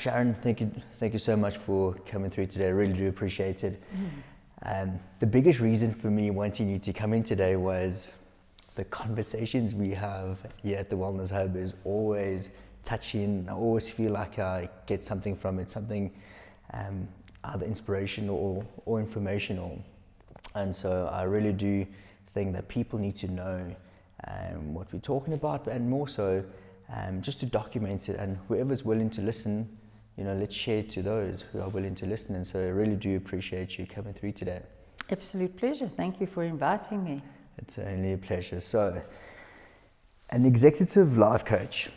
Sharon, thank you so much for coming through today. I really do appreciate it. The biggest reason for me wanting you to come in today was the conversations we have here at the Wellness Hub is always touching. I always feel like I get something from it, something either inspirational or informational. And so I really do think that people need to know what we're talking about, and more so just to document it, and whoever's willing to listen, let's share it to those who are willing to listen. And so I really do appreciate you coming through today. Absolute pleasure. Thank you for inviting me. It's only a pleasure. So, an executive life coach,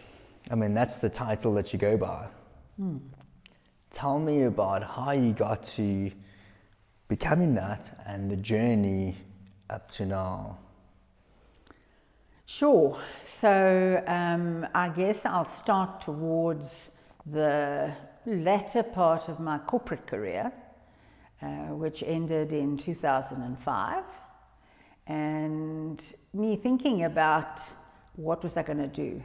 that's the title that you go by. Tell me about how you got to becoming that and the journey up to now. Sure. So I guess I'll start towards the latter part of my corporate career, which ended in 2005. And me thinking about what was I going to do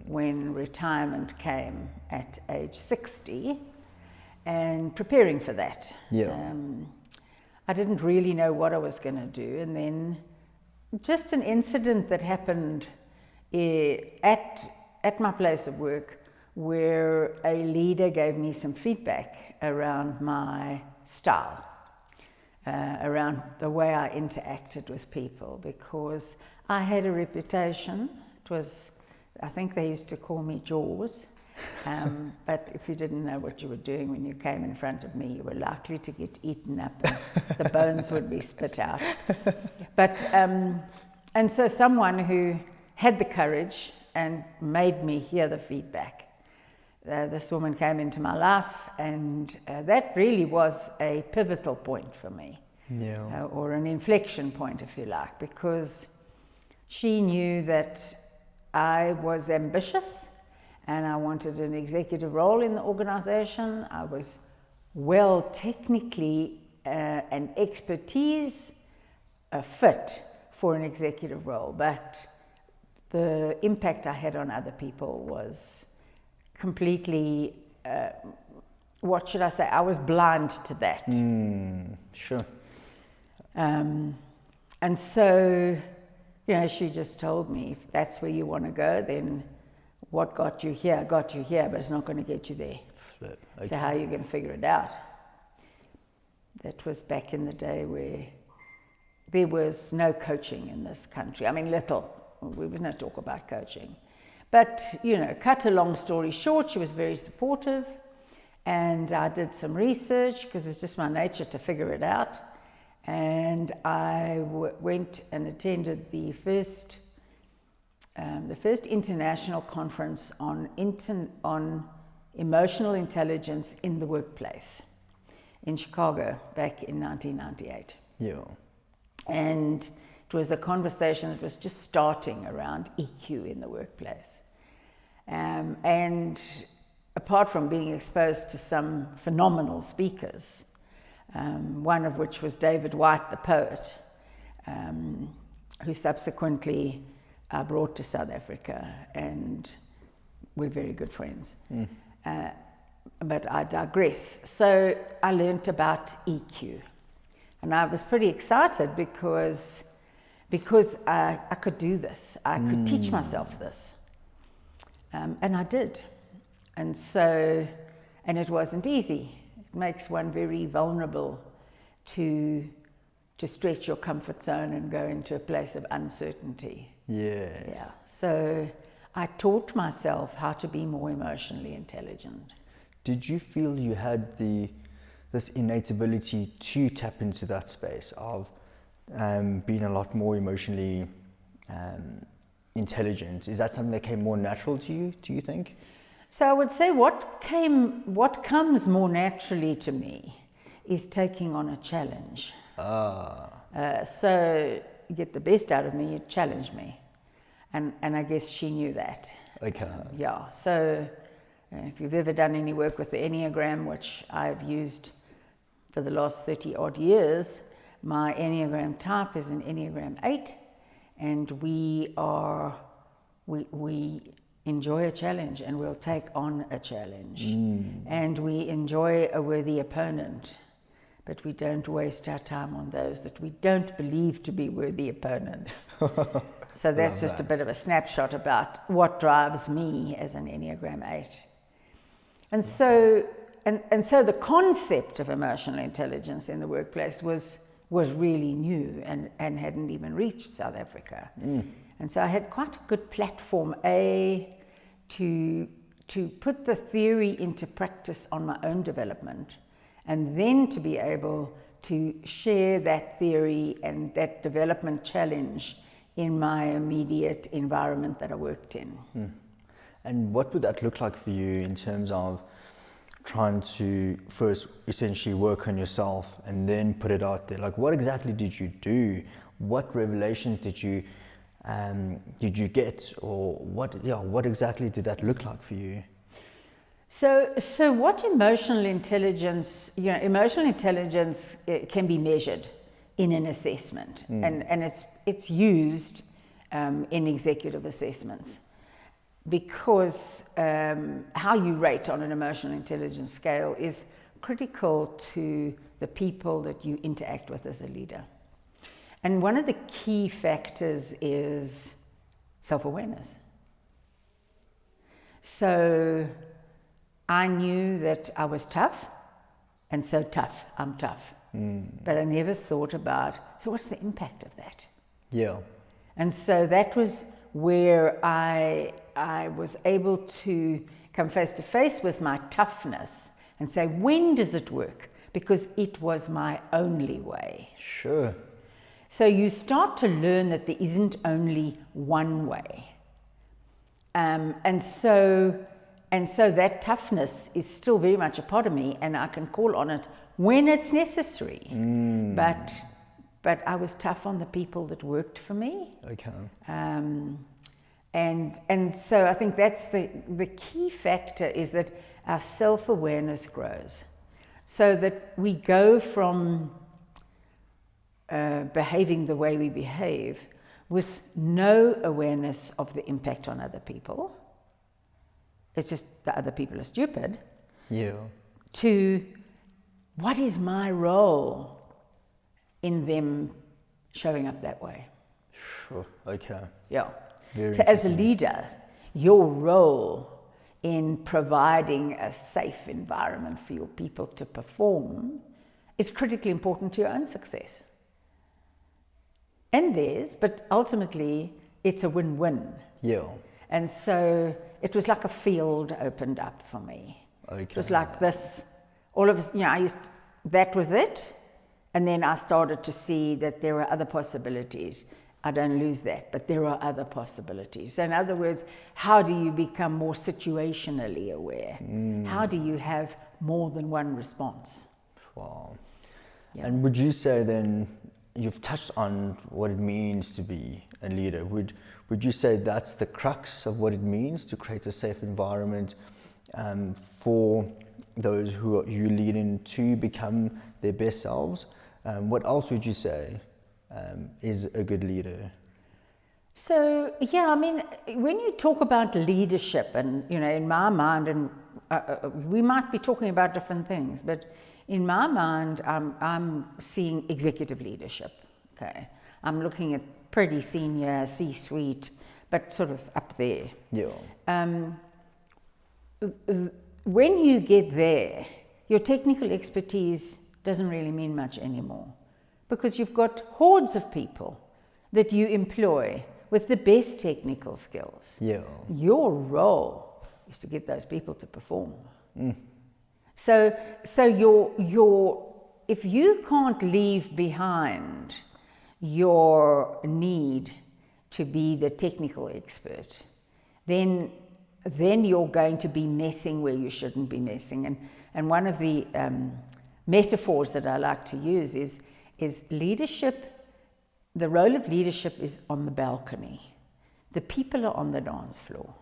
when retirement came at age 60, and preparing for that. I didn't really know what I was going to do. And then just an incident that happened at my place of work, where a leader gave me some feedback around my style, around the way I interacted with people, because I had a reputation. I think they used to call me Jaws, but if you didn't know what you were doing when you came in front of me, you were likely to get eaten up and the bones would be spit out. But, and so someone who had the courage and made me hear the feedback, this woman came into my life, and that really was a pivotal point for me, or an inflection point, if you like, because she knew that I was ambitious and I wanted an executive role in the organization. I was well technically and expertise fit for an executive role, but the impact I had on other people was completely, what should I say? I was blind to that. Sure. And so, she just told me, if that's where you want to go, then what got you here, but it's not going to get you there. Okay. So how are you going to figure it out? That was back in the day where there was no coaching in this country. Little. We was no talk about coaching. But, cut a long story short, she was very supportive, and I did some research because it's just my nature to figure it out. And I went and attended the first international conference on emotional intelligence in the workplace in Chicago back in 1998. And it was a conversation that was just starting around EQ in the workplace. And apart from being exposed to some phenomenal speakers, one of which was David White, the poet, who subsequently I brought to South Africa, and we're very good friends. But I digress. So I learnt about EQ, and I was pretty excited because I could do this. I could teach myself this, and I did. And so, and it wasn't easy. It makes one very vulnerable to stretch your comfort zone and go into a place of uncertainty. Yeah. So I taught myself how to be more emotionally intelligent. Did you feel you had this innate ability to tap into that space of being a lot more emotionally intelligent? Is that something that came more natural to you, do you think? So I would say what comes more naturally to me is taking on a challenge. So you get the best out of me, you challenge me. And I guess she knew that. Okay. So if you've ever done any work with the Enneagram, which I've used for the last 30 odd years, my Enneagram type is an Enneagram 8, and we enjoy a challenge and we'll take on a challenge. And we enjoy a worthy opponent, but we don't waste our time on those that we don't believe to be worthy opponents. So that's just a bit of a snapshot about what drives me as an Enneagram 8. And so, and so the concept of emotional intelligence in the workplace was really new and hadn't even reached South Africa. And so I had quite a good platform, to put the theory into practice on my own development, and then to be able to share that theory and that development challenge in my immediate environment that I worked in. And what would that look like for you in terms of trying to first essentially work on yourself and then put it out there? Like, what exactly did you do? What revelations did you get, or what exactly did that look like for you? So what emotional intelligence, emotional intelligence can be measured in an assessment, and it's used in executive assessments, because how you rate on an emotional intelligence scale is critical to the people that you interact with as a leader. And one of the key factors is self-awareness. So I knew that I was tough, and so tough, I'm tough. But I never thought about, so what's the impact of that? Yeah. And so that was where I was able to come face to face with my toughness and say, when does it work? Because it was my only way. Sure. So you start to learn that there isn't only one way. And so that toughness is still very much a part of me, and I can call on it when it's necessary. But I was tough on the people that worked for me. Okay. And so I think that's the key factor, is that our self-awareness grows, so that we go from behaving the way we behave with no awareness of the impact on other people. It's just the other people are stupid. Yeah. To what is my role in them showing up that way? Sure. Okay. Yeah. Very so as a leader, your role in providing a safe environment for your people to perform is critically important to your own success. And theirs, but ultimately it's a win-win. Yeah. And so it was like a field opened up for me. Okay. It was like this, all of us, that was it. And then I started to see that there were other possibilities. I don't lose that, but there are other possibilities. So in other words, how do you become more situationally aware? How do you have more than one response? Wow. Yeah. And would you say then, you've touched on what it means to be a leader. Would you say that's the crux of what it means to create a safe environment for those who you lead in to become their best selves? What else would you say is a good leader? So, when you talk about leadership, and, in my mind, and we might be talking about different things, but in my mind, I'm seeing executive leadership. Okay, I'm looking at pretty senior C-suite, but sort of up there. Yeah. When you get there, your technical expertise doesn't really mean much anymore, because you've got hordes of people that you employ with the best technical skills. Yeah. Your role is to get those people to perform. So if you can't leave behind your need to be the technical expert, then you're going to be messing where you shouldn't be messing. And one of the metaphors that I like to use is leadership. The role of leadership is on the balcony. The people are on the dance floor.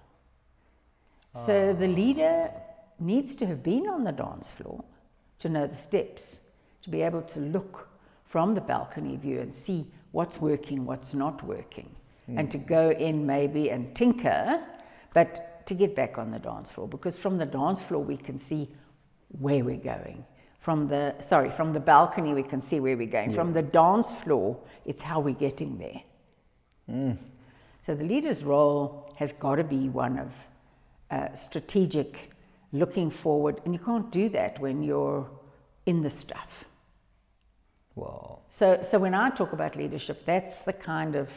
So the leader needs to have been on the dance floor to know the steps, to be able to look from the balcony view and see what's working, what's not working, and to go in maybe and tinker, but to get back on the dance floor, because from the dance floor we can see where we're going. From the balcony we can see where we're going. From the dance floor, it's how we're getting there. So the leader's role has got to be one of strategic, looking forward, and you can't do that when you're in the stuff. Wow. So when I talk about leadership, that's the kind of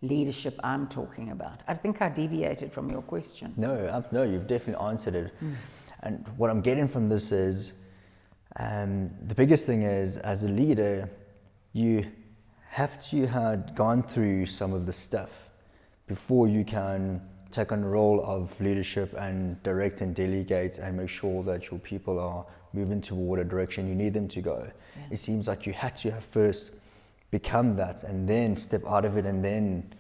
leadership I'm talking about. I think I deviated from your question. No, you've definitely answered it. And what I'm getting from this is, the biggest thing is, as a leader, you have to have gone through some of the stuff before you can take on the role of leadership and direct and delegate and make sure that your people are moving toward a direction you need them to go. Yeah. It seems like you had to have first become that and then step out of it and then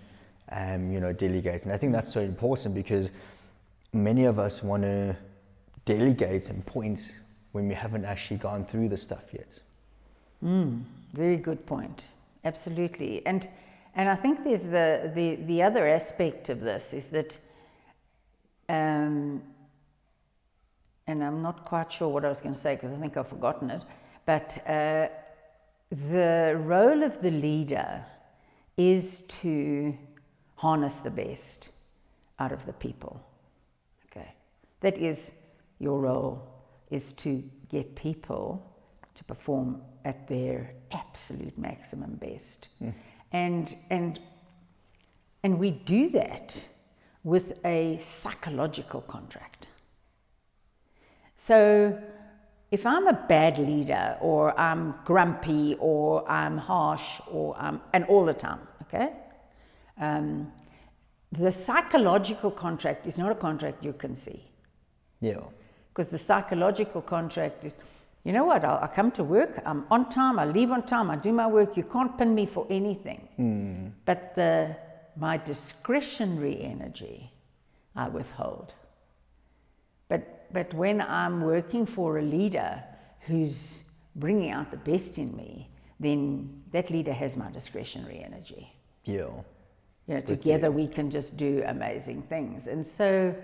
delegate. And I think that's so important, because many of us want to delegate and point when we haven't actually gone through the stuff yet. Very good point. Absolutely. And I think there's the other aspect of this is that, and I'm not quite sure what I was going to say because I think I've forgotten it, but the role of the leader is to harness the best out of the people. Okay, that is your role, is to get people to perform at their absolute maximum best. And we do that with a psychological contract. So if I'm a bad leader, or I'm grumpy, or I'm harsh, and all the time, okay? The psychological contract is not a contract you can see. Yeah. Because the psychological contract is, you know what, I come to work, I'm on time, I leave on time, I do my work, you can't pin me for anything. But my discretionary energy, I withhold. But when I'm working for a leader who's bringing out the best in me, then that leader has my discretionary energy. Yeah. Together we can just do amazing things. And so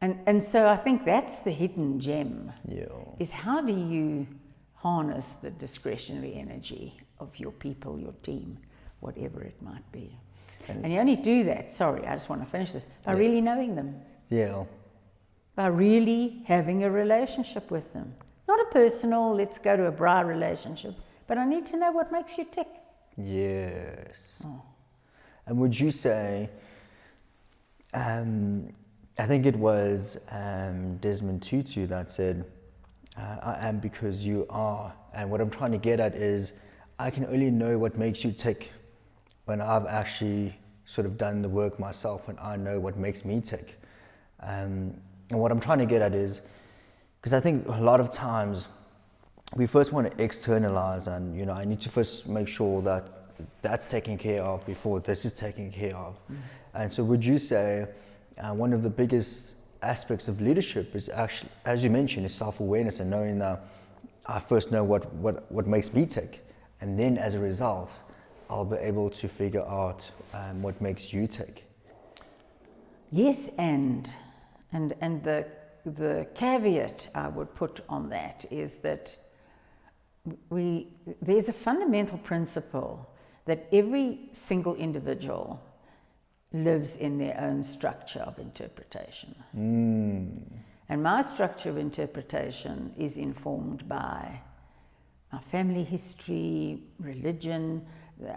I think that's the hidden gem. Yeah. Is how do you harness the discretionary energy of your people, your team, whatever it might be. And you only do that, I just want to finish this, by really knowing them. Yeah. By really having a relationship with them. Not a personal, let's go to a bra relationship, but I need to know what makes you tick. Yes. And would you say, I think it was Desmond Tutu that said, I am because you are. And what I'm trying to get at is, I can only know what makes you tick when I've actually sort of done the work myself and I know what makes me tick. And what I'm trying to get at is, because I think a lot of times we first want to externalize, and I need to first make sure that that's taken care of before this is taken care of. And so would you say one of the biggest aspects of leadership is actually, as you mentioned, is self-awareness and knowing that I first know what makes me tick, and then as a result I'll be able to figure out what makes you tick. Yes, and the caveat I would put on that is that there's a fundamental principle that every single individual lives in their own structure of interpretation. And my structure of interpretation is informed by my family history, religion,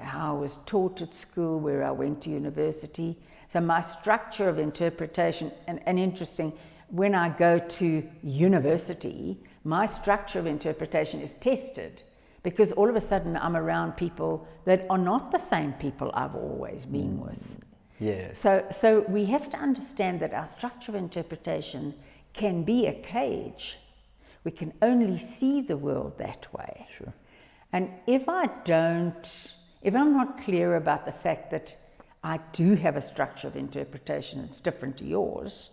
how I was taught at school, where I went to university. So my structure of interpretation, and interesting, when I go to university, my structure of interpretation is tested, because all of a sudden I'm around people that are not the same people I've always been with. Yes. So we have to understand that our structure of interpretation can be a cage. We can only see the world that way. Sure. And if I'm not clear about the fact that I do have a structure of interpretation that's different to yours,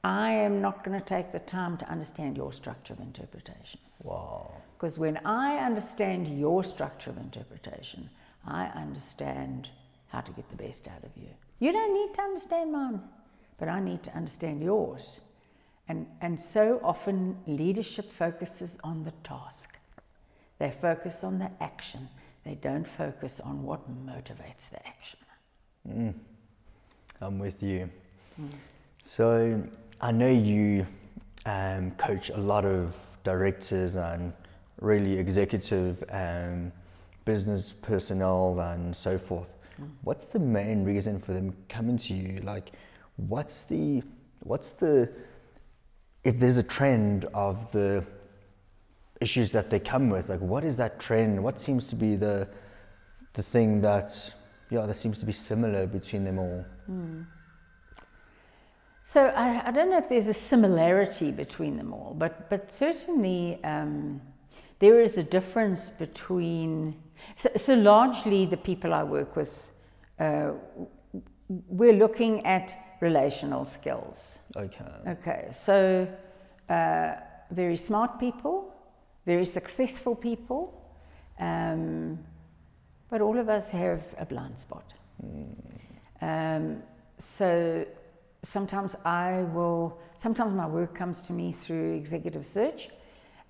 I am not going to take the time to understand your structure of interpretation. Wow. Because when I understand your structure of interpretation, I understand how to get the best out of you. You don't need to understand mine, but I need to understand yours. And so often leadership focuses on the task. They focus on the action. They don't focus on what motivates the action. I'm with you. So I know you coach a lot of directors and really executive business personnel and so forth. What's the main reason for them coming to you? Like, what's the if there's a trend of the issues that they come with, like what is that trend? What seems to be the thing that seems to be similar between them all? So I don't know if there's a similarity between them all, but certainly there is a difference between. So largely the people I work with, we're looking at relational skills. Okay. So very smart people, very successful people, but all of us have a blind spot. So sometimes my work comes to me through executive search,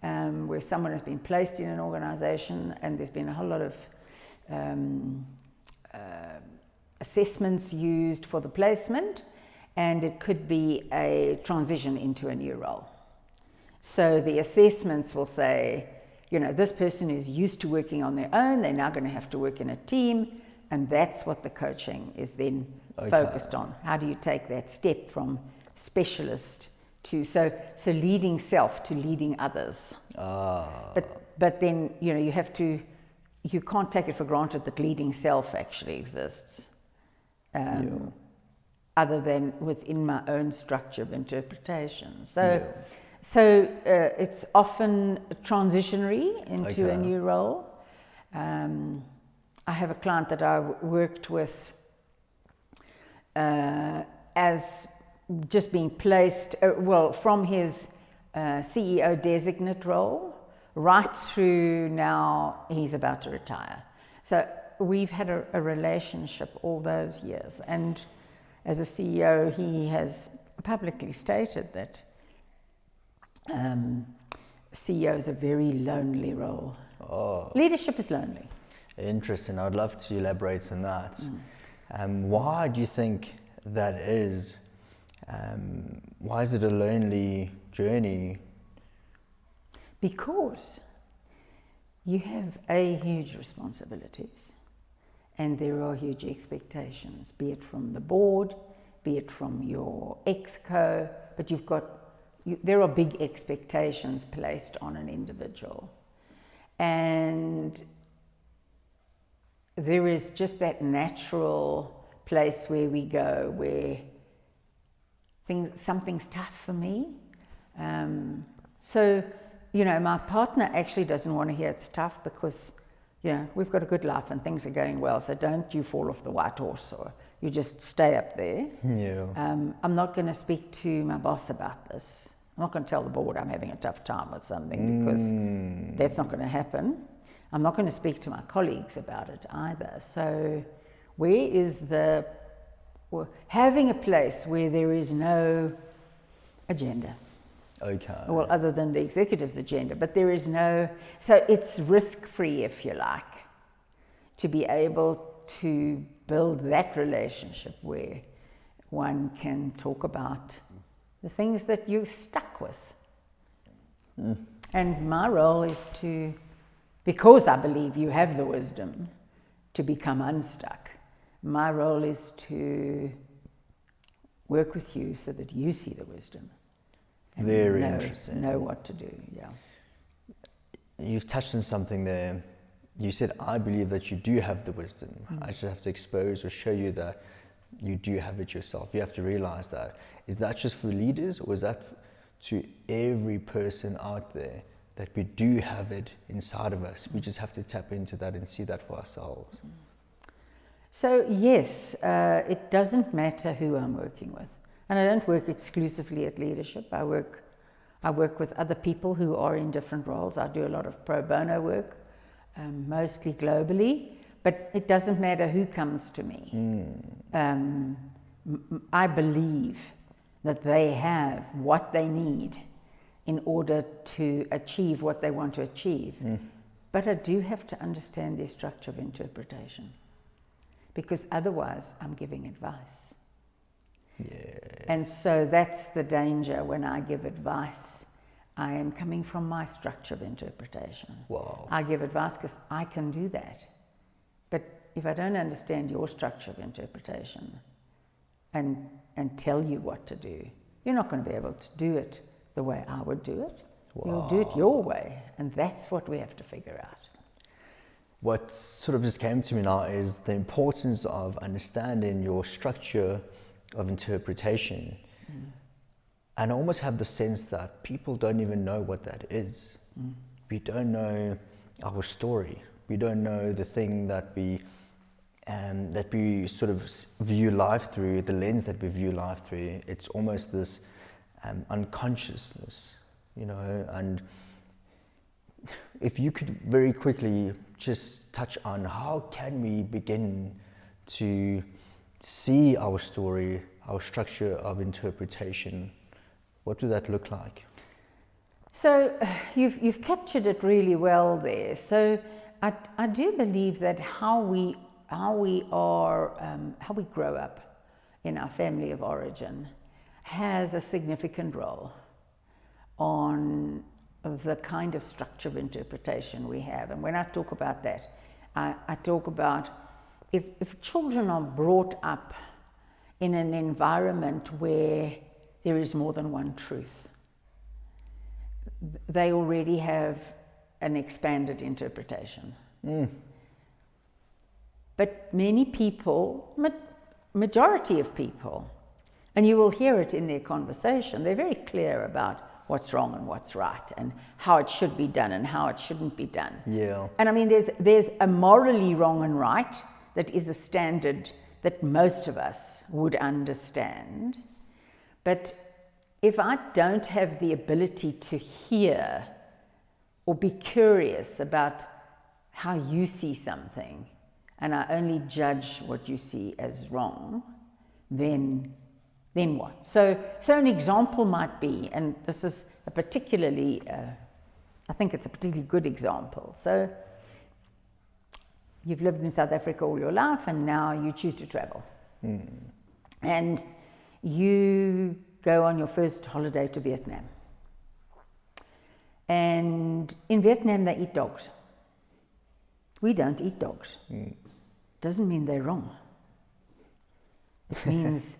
where someone has been placed in an organization and there's been a whole lot of assessments used for the placement, and it could be a transition into a new role. So the assessments will say, this person is used to working on their own, they're now going to have to work in a team, and that's what the coaching is then focused on. How do you take that step from specialist to so leading self to leading others? But then you can't take it for granted that leading self actually exists, other than within my own structure of interpretation. So it's often transitionary into a new role. I have a client that I worked with as just being placed, from his CEO designate role right through now he's about to retire. So we've had a relationship all those years. And as a CEO, he has publicly stated that CEO is a very lonely role. Leadership is lonely. Interesting. I'd love to elaborate on that. Why do you think that is? Why is it a lonely journey? Because you have huge responsibilities and there are huge expectations, be it from the board, be it from your exco, but there are big expectations placed on an individual. And there is just that natural place where we go where something's tough for me. My partner actually doesn't want to hear it's tough because, we've got a good life and things are going well. So don't you fall off the white horse or you just stay up there. I'm not going to speak to my boss about this. I'm not going to tell the board I'm having a tough time with something because that's not going to happen. I'm not going to speak to my colleagues about it either. So where is having a place where there is no agenda? Well, other than the executive's agenda, but there is so it's risk-free, if you like, to be able to build that relationship where one can talk about the things that you're stuck with. And my role is because I believe you have the wisdom to become unstuck, my role is to work with you so that you see the wisdom. Very interesting. Know what to do, You've touched on something there. You said, I believe that you do have the wisdom. I just have to expose or show you that you do have it yourself. You have to realize that. Is that just for leaders or is that to every person out there that we do have it inside of us? We just have to tap into that and see that for ourselves. So yes, it doesn't matter who I'm working with. And I don't work exclusively at leadership. I work with other people who are in different roles. I do a lot of pro bono work, mostly globally, but it doesn't matter who comes to me. I believe that they have what they need in order to achieve what they want to achieve. But I do have to understand their structure of interpretation, because otherwise I'm giving advice. And so that's the danger when I give advice. I am coming from my structure of interpretation. Wow. I give advice because I can do that. But if I don't understand your structure of interpretation and tell you what to do, you're not going to be able to do it the way I would do it. You'll do it your way, and that's what we have to figure out. What sort of just came to me now is the importance of understanding your structure of interpretation. And I almost have the sense that people don't even know what that is. We don't know our story. We don't know the thing that we sort of view life through, the lens that we view life through. It's almost this unconsciousness, you know. And if you could very quickly just touch on how can we begin to see our story, our structure of interpretation, what would that look like? So you've captured it really well there. So I do believe that how we grow up in our family of origin has a significant role on the kind of structure of interpretation we have. And when I talk about that, I talk about if children are brought up in an environment where there is more than one truth, they already have an expanded interpretation. But many people, majority of people, and you will hear it in their conversation, they're very clear about what's wrong and what's right and how it should be done and how it shouldn't be done. Yeah. And I mean, there's a morally wrong and right that is a standard that most of us would understand. But if I don't have the ability to hear or be curious about how you see something, and I only judge what you see as wrong, then what? So an example might be, and this is a particularly, I think it's a particularly good example. So you've lived in South Africa all your life, and now you choose to travel. And you go on your first holiday to Vietnam. And in Vietnam, they eat dogs. We don't eat dogs. Doesn't mean they're wrong. It means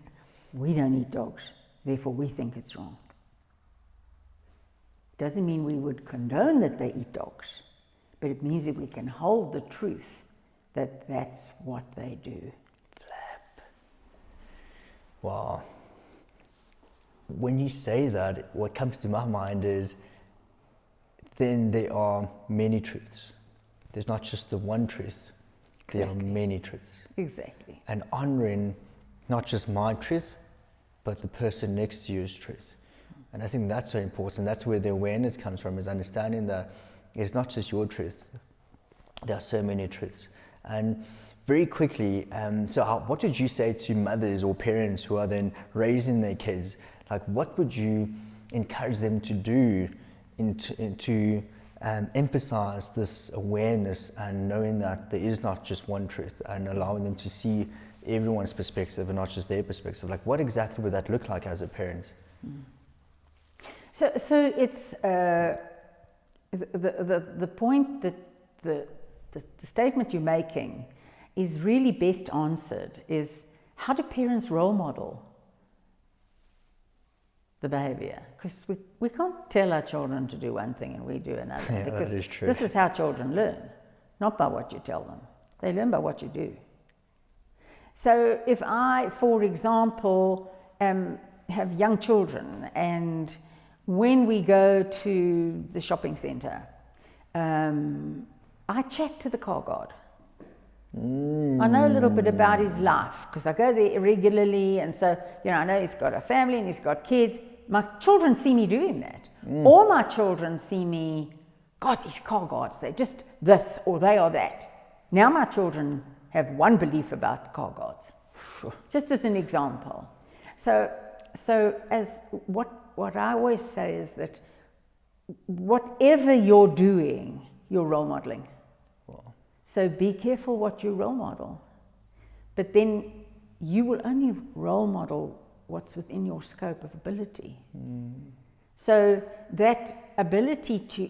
we don't eat dogs, therefore we think it's wrong. Doesn't mean we would condone that they eat dogs, but it means that we can hold the truth that that's what they do. Wow. When you say that, what comes to my mind is then there are many truths. There's not just the one truth. There are many truths. Exactly. And honoring not just my truth, but the person next to you's truth. And I think that's so important. That's where the awareness comes from, is understanding that it's not just your truth. There are so many truths. And very quickly, what would you say to mothers or parents who are then raising their kids? Like, what would you encourage them to do to emphasize this awareness and knowing that there is not just one truth, and allowing them to see everyone's perspective and not just their perspective? Like, what exactly would that look like as a parent? So it's the point that the statement you're making is really best answered is, how do parents role model the behavior? Because we can't tell our children to do one thing and we do another. Yeah, because that is true. This is how children learn, not by what you tell them. They learn by what you do. So if I, for example, have young children, and when we go to the shopping centre, I chat to the car guard. I know a little bit about his life because I go there regularly, and so I know he's got a family and he's got kids. My children see me doing that. All my children see me, God, these car guards, they're just this or they are that. Now my children have one belief about car guards, just as an example. So as what I always say is that whatever you're doing, you're role modeling. Wow. So be careful what you role model. But then you will only role model what's within your scope of ability. So that ability to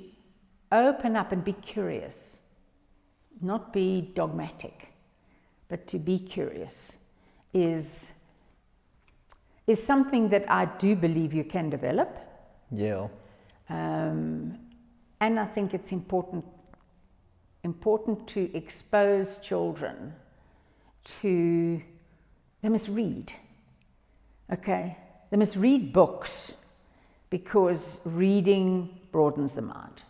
open up and be curious, not be dogmatic, but to be curious, is something that I do believe you can develop. Yeah. And I think it's important to expose children to, they must read, okay? They must read books, because reading broadens the mind.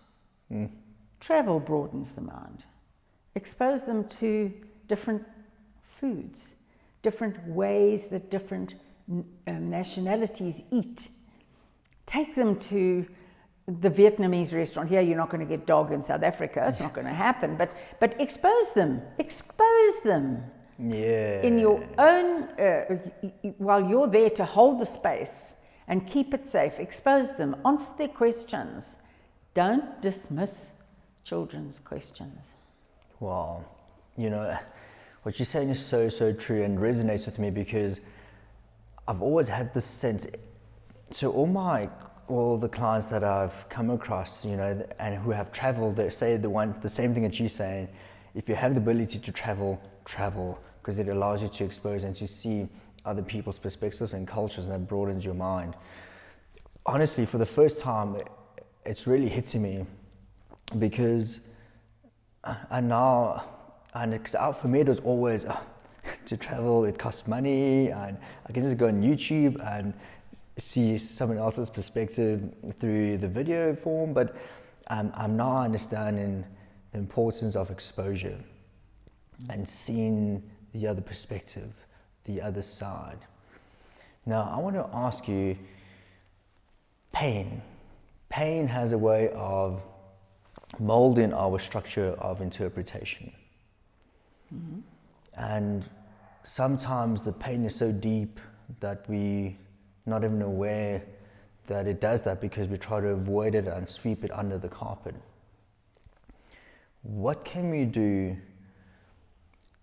Travel broadens the mind. Expose them to different foods, different ways that different nationalities eat. Take them to the Vietnamese restaurant. Here, you're not going to get dog in South Africa. It's not going to happen. But expose them. Expose them. Yeah. In your own, while you're there to hold the space and keep it safe, expose them, answer their questions. Don't dismiss children's questions. Wow. You know, what you're saying is so, so true and resonates with me, because I've always had this sense. So all the clients that I've come across, you know, and who have traveled, they say the same thing that you're saying. If you have the ability to travel, because it allows you to expose and to see other people's perspectives and cultures, and that broadens your mind. Honestly, for the first time, it's really hitting me, because for me it was always to travel, it costs money, and I can just go on YouTube and see someone else's perspective through the video form, but I'm now understanding the importance of exposure and seeing the other perspective, the other side. Now, I want to ask you, pain has a way of molding our structure of interpretation. And sometimes the pain is so deep that we not even aware that it does that, because we try to avoid it and sweep it under the carpet. What can we do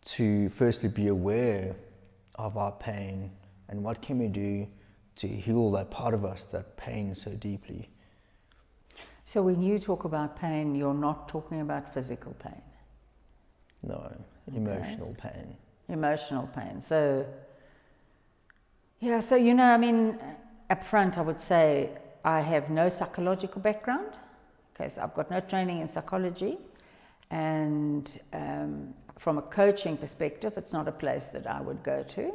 to firstly be aware of our pain, and what can we do to heal that part of us that pains so deeply? So when you talk about pain, you're not talking about physical pain. No, emotional pain. Emotional pain. So, yeah, so, you know, I mean, up front I would say I have no psychological background. Okay, so I've got no training in psychology. And from a coaching perspective, it's not a place that I would go to.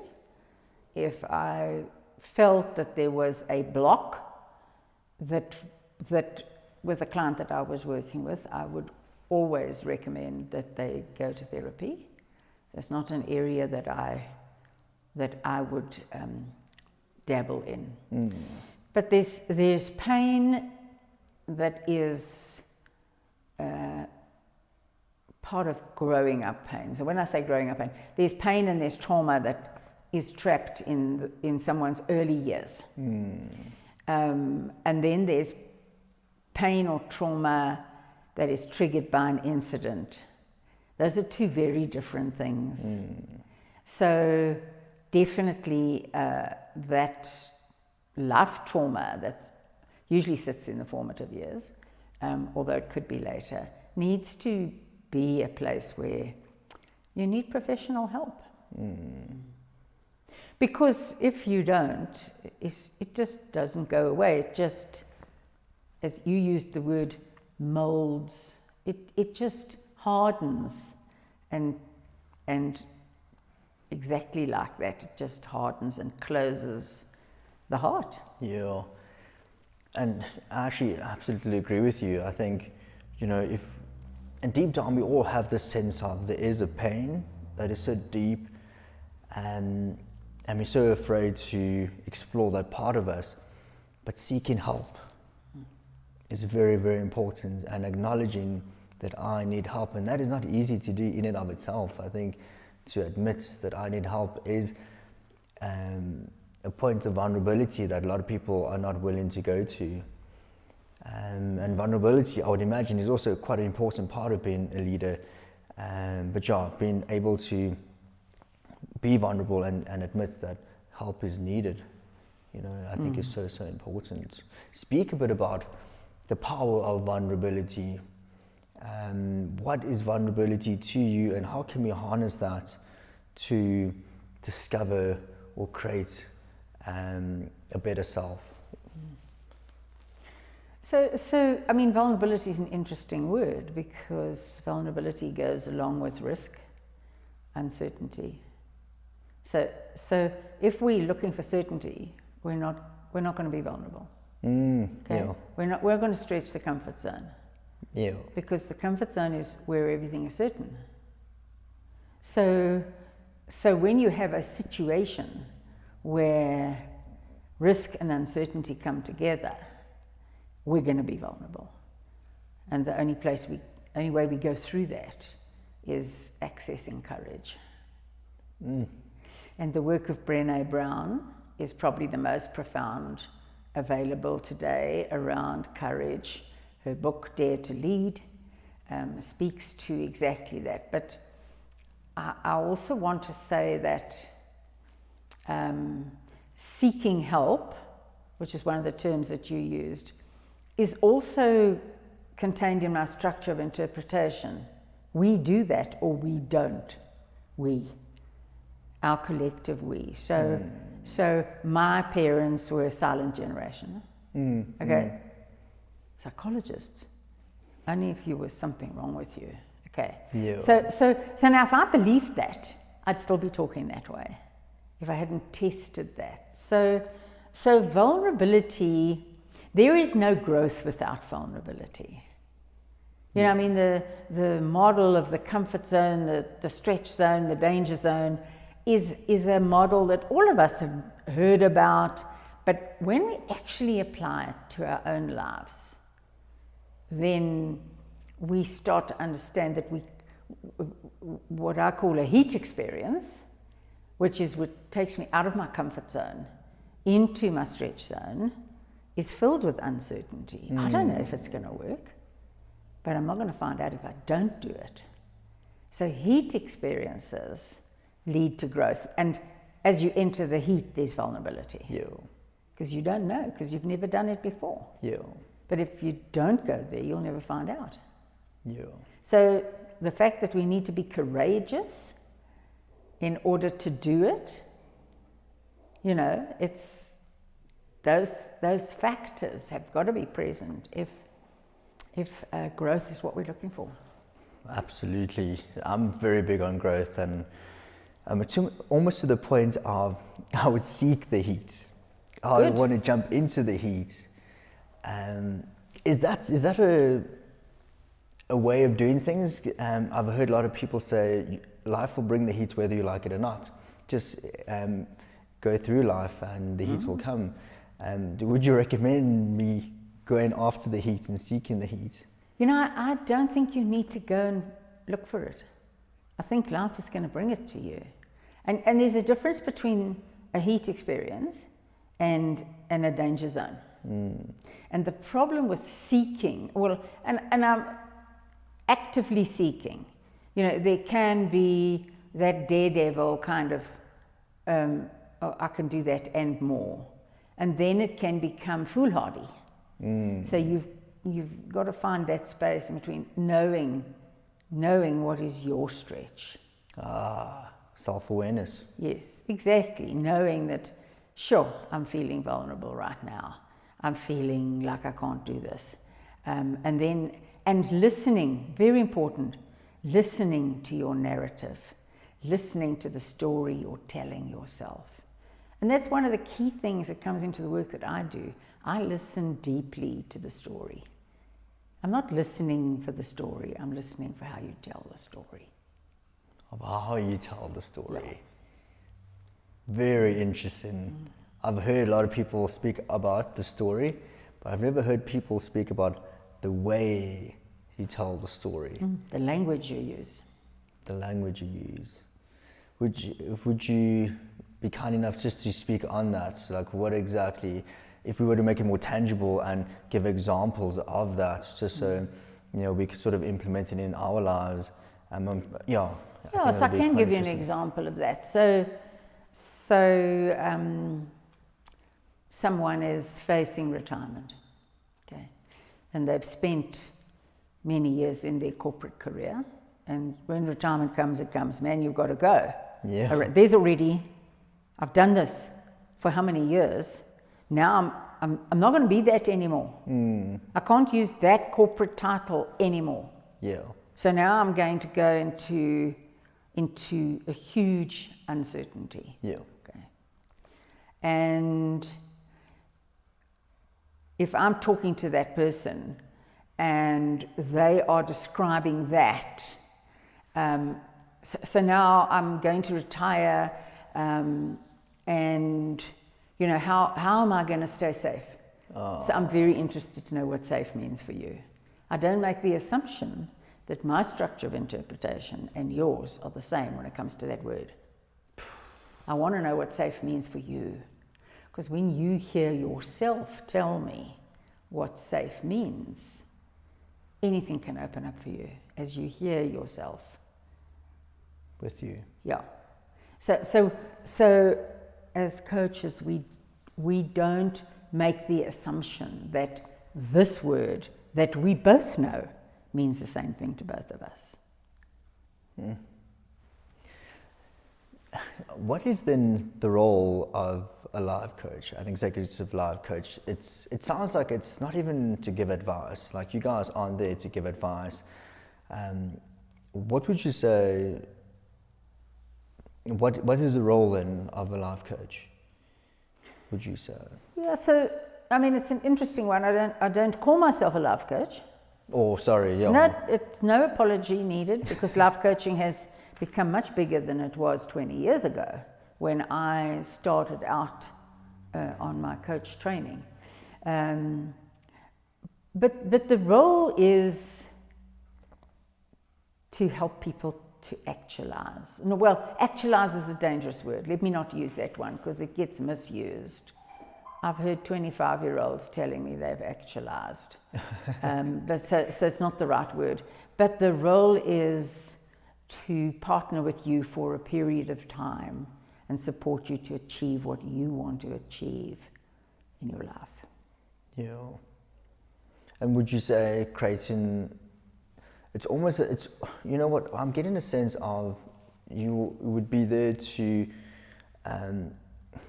If I felt that there was a block that with a client that I was working with, I would always recommend that they go to therapy. It's not an area that I would dabble in. But there's pain that is part of growing up pain. So when I say growing up pain, there's pain and there's trauma that is trapped in someone's early years. And then there's pain or trauma that is triggered by an incident. Those are two very different things. So definitely that life trauma that usually sits in the formative years, although it could be later, needs to be a place where you need professional help. Because if you don't, it just doesn't go away. It just, as you used the word, molds. It just hardens, and exactly like that, it just hardens and closes the heart. Yeah, and I actually absolutely agree with you. I think, you know, and deep down we all have this sense of there is a pain that is so deep, and we're so afraid to explore that part of us, but seeking help is very, very important, and acknowledging that I need help, and that is not easy to do in and of itself. I think to admit that I need help is a point of vulnerability that a lot of people are not willing to go to. And vulnerability, I would imagine, is also quite an important part of being a leader. But yeah, being able to be vulnerable and admit that help is needed, I think is so important. Speak a bit about the power of vulnerability. What is vulnerability to you, and how can we harness that to discover or create a better self? So I mean, vulnerability is an interesting word, because vulnerability goes along with risk, uncertainty. So if we're looking for certainty, we're not going to be vulnerable. Okay? Yeah. We're going to stretch the comfort zone. Yeah. Because the comfort zone is where everything is certain. So when you have a situation where risk and uncertainty come together, we're going to be vulnerable. And the only way we go through that is accessing courage. And the work of Brené Brown is probably the most profound available today around courage. Her book, Dare to Lead, speaks to exactly that. But I also want to say that seeking help, which is one of the terms that you used, is also contained in my structure of interpretation. We do that, or we don't. We. Our collective we. So my parents were a silent generation. Okay? Psychologists. Only if you was something wrong with you. Okay. Yeah. So now if I believed that, I'd still be talking that way if I hadn't tested that. So vulnerability, there is no growth without vulnerability. You know, I mean, the model of the comfort zone, the stretch zone, the danger zone is a model that all of us have heard about, but when we actually apply it to our own lives, then we start to understand that what I call a heat experience, which is what takes me out of my comfort zone into my stretch zone, is filled with uncertainty. I don't know if it's going to work, but I'm not going to find out if I don't do it. So heat experiences lead to growth. And as you enter the heat, there's vulnerability. Yeah. Because you don't know, because you've never done it before. Yeah. But if you don't go there, you'll never find out. Yeah. So the fact that we need to be courageous in order to do it, it's those factors have got to be present if growth is what we're looking for. Absolutely. I'm very big on growth, and almost to the point of I would seek the heat. I want to jump into the heat. Is that a way of doing things? I've heard a lot of people say life will bring the heat whether you like it or not. Just go through life and the heat will come. Would you recommend me going after the heat and seeking the heat? I don't think you need to go and look for it. I think life is going to bring it to you. And there's a difference between a heat experience and a danger zone. And the problem with seeking, and I'm actively seeking, there can be that daredevil kind of, I can do that and more. And then it can become foolhardy. So you've got to find that space in between knowing what is your stretch. Self-awareness. Yes, exactly. Knowing that, sure, I'm feeling vulnerable right now. I'm feeling like I can't do this. And listening, very important, listening to your narrative, listening to the story you're telling yourself. And that's one of the key things that comes into the work that I do. I listen deeply to the story. I'm not listening for the story, I'm listening for how you tell the story. About how you tell the story. Yeah. Very interesting. I've heard a lot of people speak about the story, but I've never heard people speak about the way you tell the story. The language you use. The language you use. Would you be kind enough just to speak on that? So like what exactly, if we were to make it more tangible and give examples of that, just so we could sort of implement it in our lives. Yeah. Yes, I can give you an example of that. Someone is facing retirement, okay, and they've spent many years in their corporate career, and when retirement comes, it comes. Man, you've got to go. Yeah. There's already. I've done this for how many years? Now I'm not going to be that anymore. I can't use that corporate title anymore. Yeah. So now I'm going to go into a huge uncertainty. Yeah. Okay. And if I'm talking to that person and they are describing that, so now I'm going to retire, and how am I going to stay safe? So I'm very interested to know what safe means for you. I don't make the assumption that my structure of interpretation and yours are the same when it comes to that word. I want to know what safe means for you. Because when you hear yourself tell me what safe means, anything can open up for you as you hear yourself. With you. Yeah. So as coaches, we don't make the assumption that this word that we both know means the same thing to both of us. What is then the role of a life coach, an executive life coach? It sounds like it's not even to give advice. Like you guys aren't there to give advice. What would you say? What is the role then of a life coach? Would you say? Yeah. So I mean, it's an interesting one. I don't call myself a life coach. Oh, sorry. Yeah. No, it's no apology needed because life coaching has become much bigger than it was 20 years ago when I started out on my coach training. But the role is to help people to actualize. No, well, actualize is a dangerous word. Let me not use that one because it gets misused. I've heard 25-year-olds telling me they've actualized. But so it's not the right word. But the role is to partner with you for a period of time and support you to achieve what you want to achieve in your life. Yeah. And would you say creating, it's you know what, I'm getting a sense of you would be there to,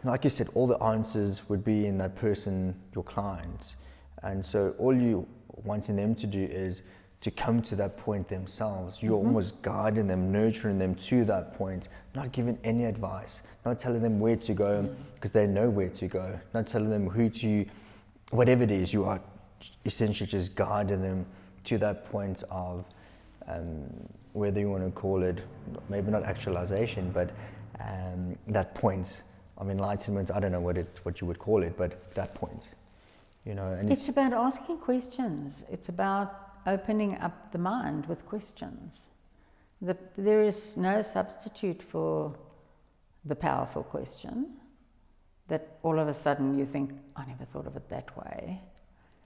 like you said, all the answers would be in that person, your client. And so all you wanting them to do is to come to that point themselves. You're almost guiding them, nurturing them to that point, not giving any advice, not telling them where to go because they know where to go, not telling them whatever it is, you are essentially just guiding them to that point of whether you want to call it, maybe not actualization, but that point of enlightenment. I don't know what you would call it, but that point, and it's about asking questions. It's about opening up the mind with questions. There is no substitute for the powerful question that all of a sudden you think, I never thought of it that way.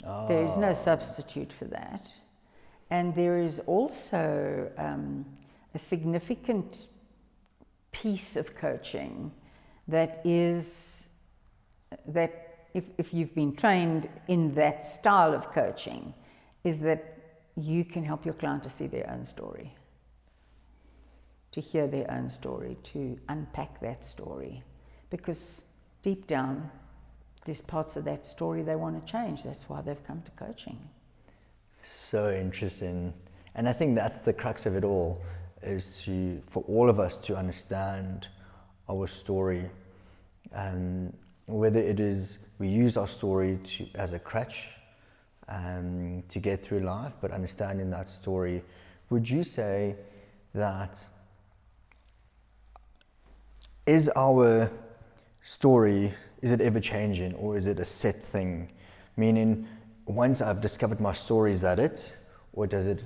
Oh. There is no substitute for that. And there is also a significant piece of coaching that is that if you've been trained in that style of coaching, is that you can help your client to see their own story, to hear their own story, to unpack that story. Because deep down, there's parts of that story they want to change. That's why they've come to coaching. So interesting. And I think that's the crux of it all, is for all of us to understand our story. And whether it is we use our story as a crutch to get through life, but understanding that story, would you say that is our story, is it ever changing or is it a set thing? Meaning, once I've discovered my story, is that it? Or does it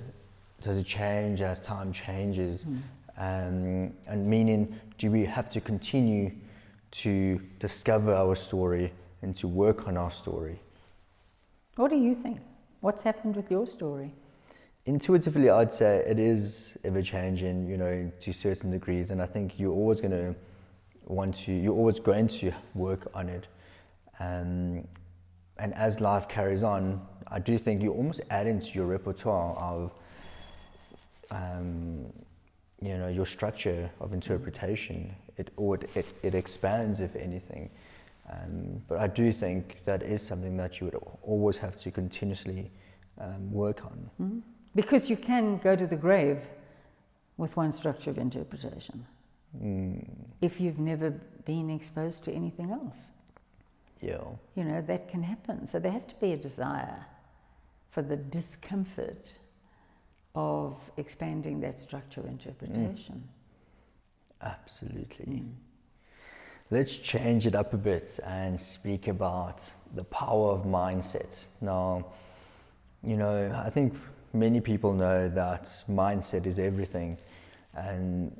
change as time changes? And meaning, do we have to continue to discover our story and to work on our story. What do you think? What's happened with your story? Intuitively, I'd say it is ever changing, to certain degrees, and I think you're always going to work on it. And as life carries on, I do think you almost add into your repertoire of, your structure of interpretation. It expands, if anything. But I do think that is something that you would always have to continuously work on. Mm-hmm. Because you can go to the grave with one structure of interpretation. If you've never been exposed to anything else. Yeah. That can happen. So there has to be a desire for the discomfort of expanding that structure of interpretation. Absolutely. Let's change it up a bit and speak about the power of mindset. Now, I think many people know that mindset is everything. And,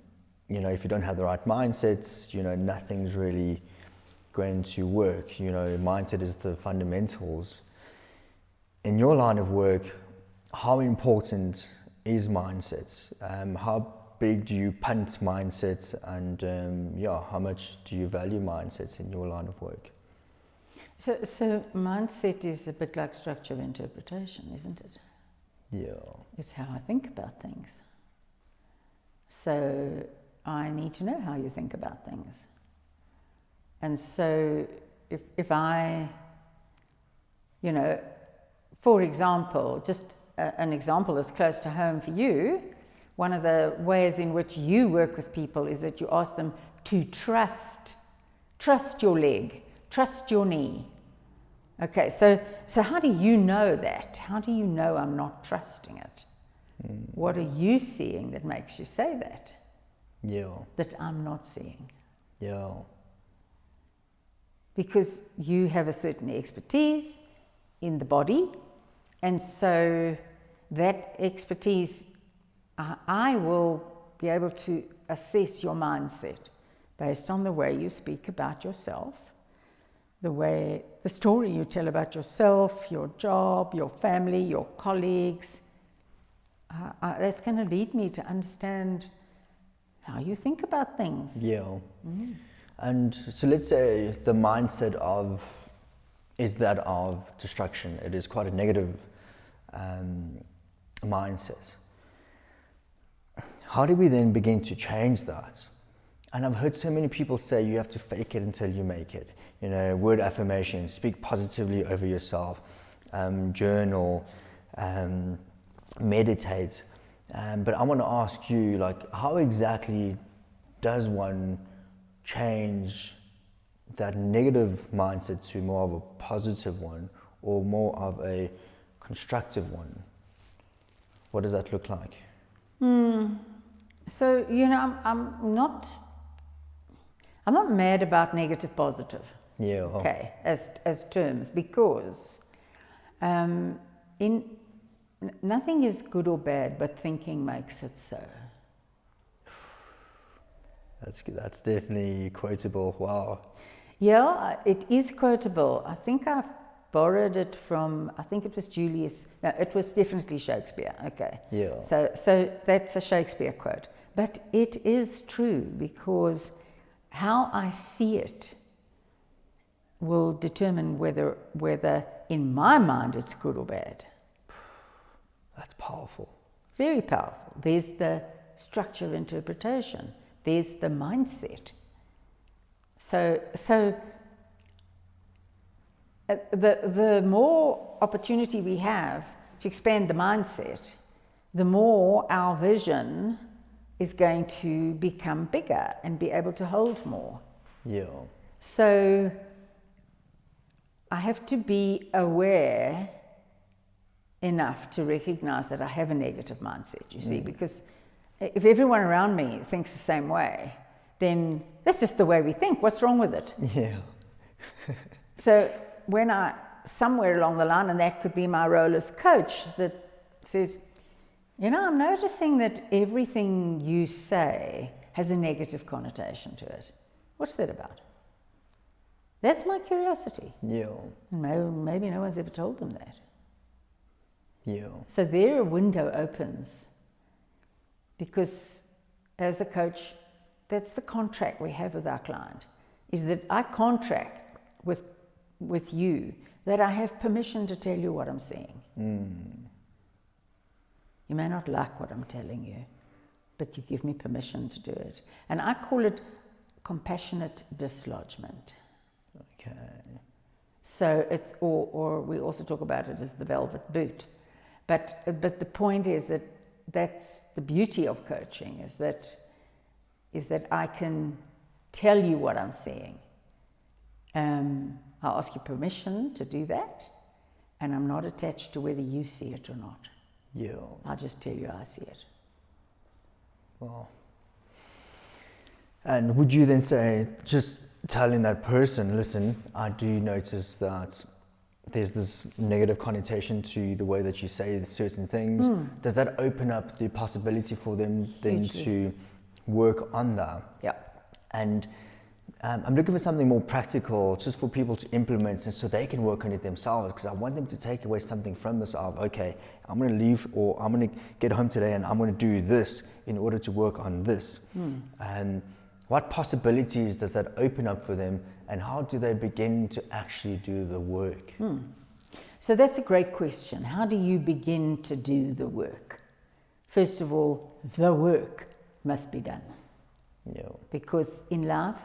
if you don't have the right mindsets, nothing's really going to work. Mindset is the fundamentals. In your line of work, how important is mindset? How big do you punt mindsets, and how much do you value mindsets in your line of work? So mindset is a bit like structure of interpretation, isn't it? Yeah. It's how I think about things. So I need to know how you think about things. And so if I, for example, just an example that's close to home for you, one of the ways in which you work with people is that you ask them to trust your leg, trust your knee. Okay, so how do you know that? How do you know I'm not trusting it? What are you seeing that makes you say that? Yeah. That I'm not seeing. Yeah. Because you have a certain expertise in the body, and so that expertise, I will be able to assess your mindset based on the way you speak about yourself, the story you tell about yourself, your job, your family, your colleagues. That's going to lead me to understand how you think about things. Yeah. And so let's say the mindset is that of destruction. It is quite a negative mindset. How do we then begin to change that? And I've heard so many people say you have to fake it until you make it. Word affirmations, speak positively over yourself, journal, meditate. But I want to ask you, how exactly does one change that negative mindset to more of a positive one, or more of a constructive one? What does that look like? So I'm not mad about negative positive. Yeah. Okay, as terms, because nothing is good or bad, but thinking makes it so. That's definitely quotable. Wow. Yeah, it is quotable. I think I've borrowed it from, I think it was Julius. No, it was definitely Shakespeare. Okay. Yeah. So that's a Shakespeare quote. But it is true, because how I see it will determine whether in my mind it's good or bad. That's powerful. Very powerful. There's the structure of interpretation. There's the mindset. So the more opportunity we have to expand the mindset, the more our vision is going to become bigger and be able to hold more. Yeah. So I have to be aware enough to recognize that I have a negative mindset, you see, because if everyone around me thinks the same way, then that's just the way we think. What's wrong with it? Yeah. So when somewhere along the line, and that could be my role as coach, that says, I'm noticing that everything you say has a negative connotation to it. What's that about? That's my curiosity. Yeah. Maybe no one's ever told them that. Yeah. So there a window opens, because as a coach, that's the contract we have with our client, is that I contract with you that I have permission to tell you what I'm seeing. You may not like what I'm telling you, but you give me permission to do it. And I call it compassionate dislodgement. Okay. So it's, or we also talk about it as the velvet boot. But the point is that that's the beauty of coaching, is that I can tell you what I'm seeing. I'll ask you permission to do that, and I'm not attached to whether you see it or not. Yeah. I'll just tell you I see it. Wow. And would you then say, just telling that person, listen, I do notice that there's this negative connotation to the way that you say certain things. Does that open up the possibility for them then Hugely. to work on that? Yeah. And I'm looking for something more practical, just for people to implement, and so they can work on it themselves, because I want them to take away something from this of, okay, I'm going to leave, or I'm going to get home today and I'm going to do this in order to work on this. And what possibilities does that open up for them, and how do they begin to actually do the work? So that's a great question. How do you begin to do the work? First of all, the work must be done. Yeah. Because in life,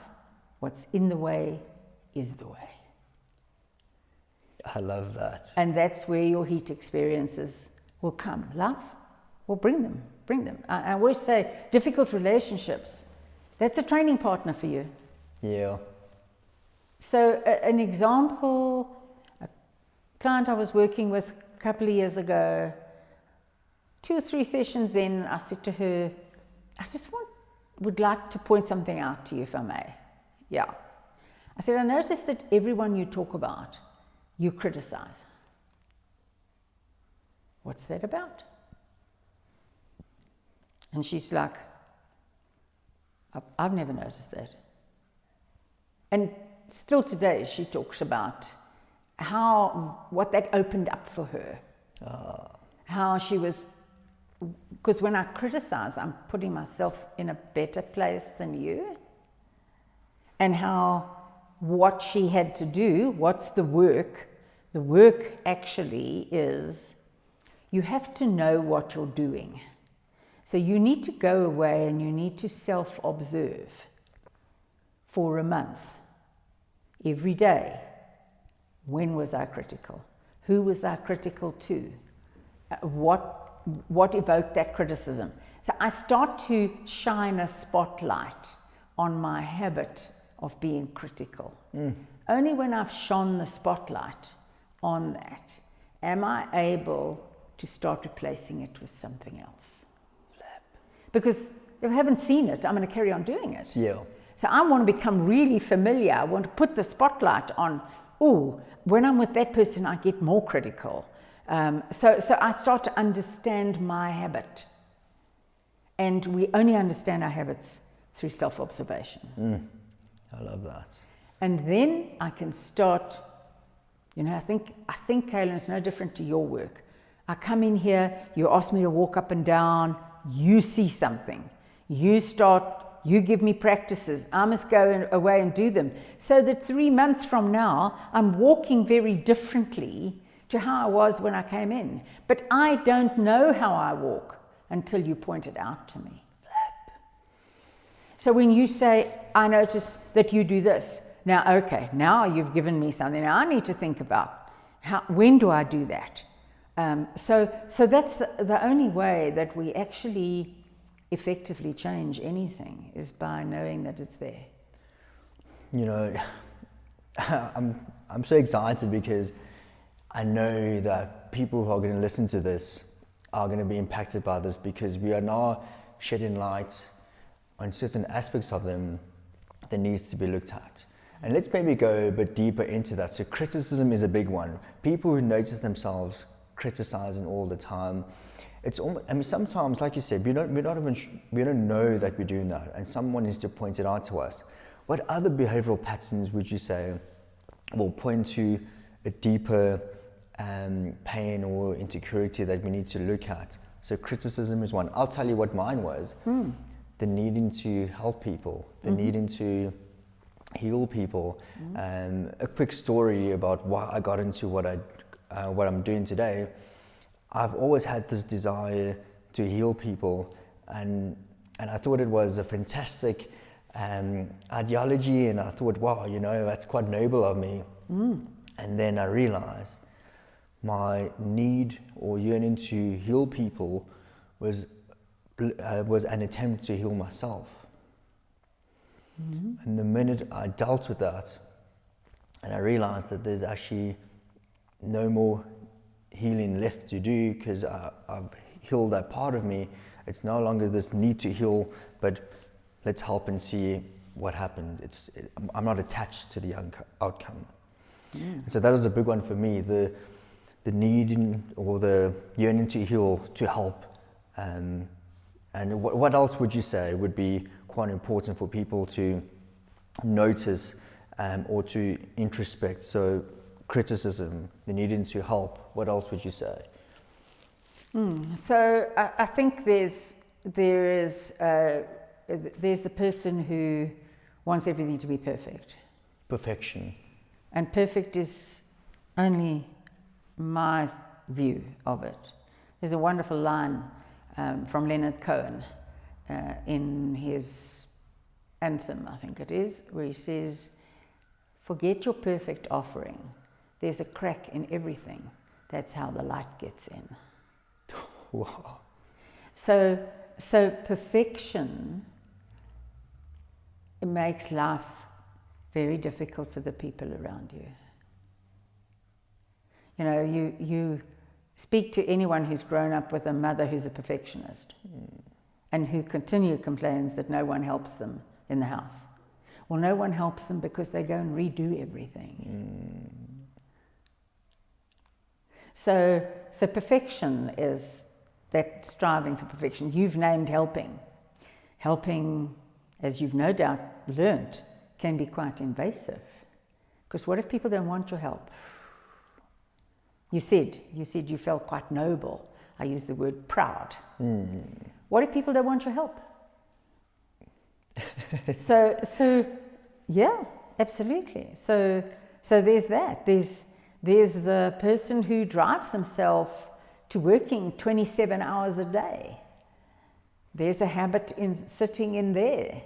what's in the way is the way. I love that. And that's where your heat experiences will come. Life will bring them. I always say, difficult relationships, that's a training partner for you. Yeah. So an example, a client I was working with a couple of years ago, 2 or 3 sessions in, I said to her, I just would like to point something out to you, if I may. Yeah. I said, I noticed that everyone you talk about, you criticize. What's that about? And she's like, I've never noticed that. And still today, she talks about what that opened up for her. How she was, because when I criticize, I'm putting myself in a better place than you. And how what she had to do, what's the work? The work actually is, you have to know what you're doing. So you need to go away and you need to self-observe for a month, every day. When was I critical? Who was I critical to? What evoked that criticism? So I start to shine a spotlight on my habit of being critical. Only when I've shone the spotlight on that am I able to start replacing it with something else. Because if I haven't seen it, I'm going to carry on doing it. Yeah. So I want to become really familiar. I want to put the spotlight on, when I'm with that person, I get more critical. So I start to understand my habit. And we only understand our habits through self-observation. I love that. And then I can start, I think, Kaylin, it's no different to your work. I come in here, you ask me to walk up and down, you see something. You give me practices. I must go away and do them. So that 3 months from now, I'm walking very differently to how I was when I came in. But I don't know how I walk until you point it out to me. So when you say, I notice that you do this. Now you've given me something. Now I need to think about when do I do that? So that's the only way that we actually effectively change anything, is by knowing that it's there. I'm so excited because I know that people who are going to listen to this are going to be impacted by this, because we are now shedding light on certain aspects of them that needs to be looked at. And let's maybe go a bit deeper into that. So criticism is a big one. People who notice themselves criticizing all the time, it's almost, sometimes, like you said, we don't know that we're doing that, and someone needs to point it out to us. What other behavioral patterns would you say will point to a deeper pain or insecurity that we need to look at. So criticism is one. I'll tell you what mine was. The needing to help people, the needing to heal people. A quick story about why I got into what I'm doing today. I've always had this desire to heal people, and I thought it was a fantastic ideology, and I thought, wow, that's quite noble of me. And then I realized my need or yearning to heal people was an attempt to heal myself. And the minute I dealt with that, and I realized that there's actually no more healing left to do because I've healed that part of me. It's no longer this need to heal, but let's help and see what happens. I'm not attached to the outcome. And so that was a big one for me, the needing or the yearning to heal, to help. And what else would you say would be quite important for people to notice or to introspect? So criticism, the needing to help, what else would you say? So I think there's the person who wants everything to be perfect. Perfection. And perfect is only my view of it. There's a wonderful line from Leonard Cohen in his anthem, I think it is, where he says, "Forget your perfect offering. There's a crack in everything. That's how the light gets in." Wow. So perfection, it makes life very difficult for the people around you. You speak to anyone who's grown up with a mother who's a perfectionist and who continually complains that no one helps them in the house. Well, no one helps them because they go and redo everything. So perfection is that striving for perfection. You've named helping. Helping, as you've no doubt learnt, can be quite invasive. Because what if people don't want your help? You said you felt quite noble. I used the word proud. What if people don't want your help? So yeah, absolutely. So there's that. There's the person who drives themselves to working 27 hours a day. There's a habit in sitting in there.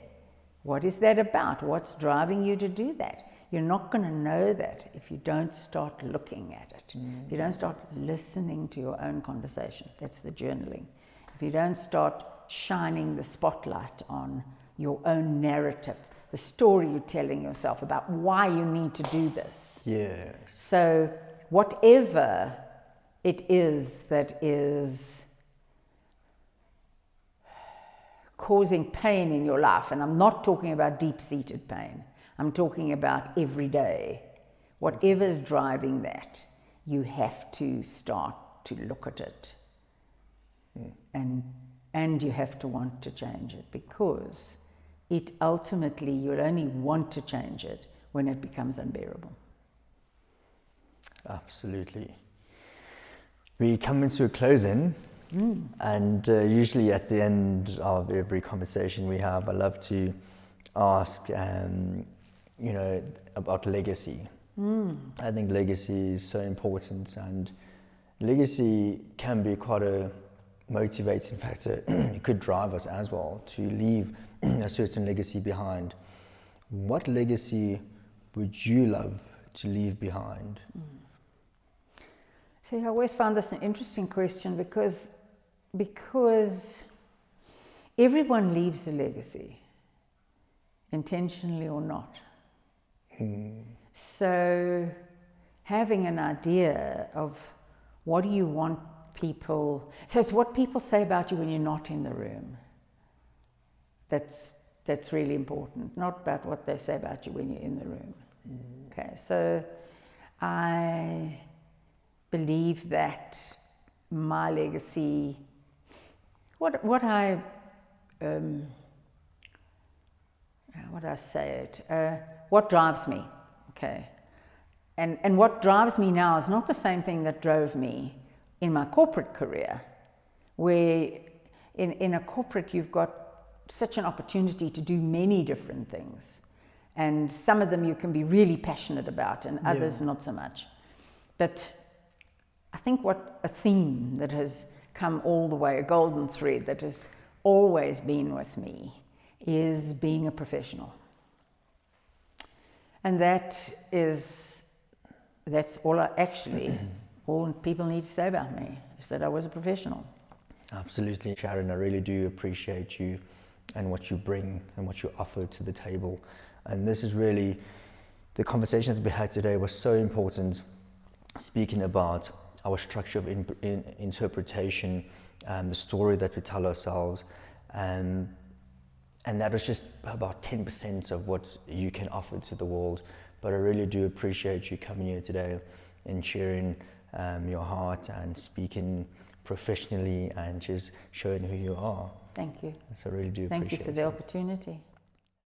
What is that about? What's driving you to do that? You're not going to know that if you don't start looking at it. If you don't start listening to your own conversation. That's the journaling. If you don't start shining the spotlight on your own narrative, the story you're telling yourself about why you need to do this. Yes. So whatever it is that is causing pain in your life, and I'm not talking about deep-seated pain, I'm talking about every day. Whatever's driving that, you have to start to look at it. And you have to want to change it, because it ultimately, you'll only want to change it when it becomes unbearable. Absolutely. We come into a closing, and usually at the end of every conversation we have, I love to ask, about legacy. I think legacy is so important, and legacy can be quite a motivating factor. It could drive us as well to leave a certain legacy behind. What legacy would you love to leave behind? See, I always found this an interesting question because everyone leaves a legacy, intentionally or not. So having an idea of what do you want people, so it's what people say about you when you're not in the room. That's really important, not about what they say about you when you're in the room. Okay, so I believe that my legacy, what I say it, what drives me, okay, and what drives me now is not the same thing that drove me in my corporate career, where in a corporate you've got such an opportunity to do many different things. And some of them you can be really passionate about and others not so much. But I think what a theme that has come all the way, a golden thread that has always been with me, is being a professional. And that's all all people need to say about me, is that I was a professional. Absolutely. Sharon, I really do appreciate you and what you bring and what you offer to the table. And this is really, the conversation that we had today was so important, speaking about our structure of interpretation, the story that we tell ourselves, and that was just about 10% of what you can offer to the world. But I really do appreciate you coming here today and sharing your heart and speaking professionally and just showing who you are. Thank you. So I really do appreciate it. Thank you for the opportunity.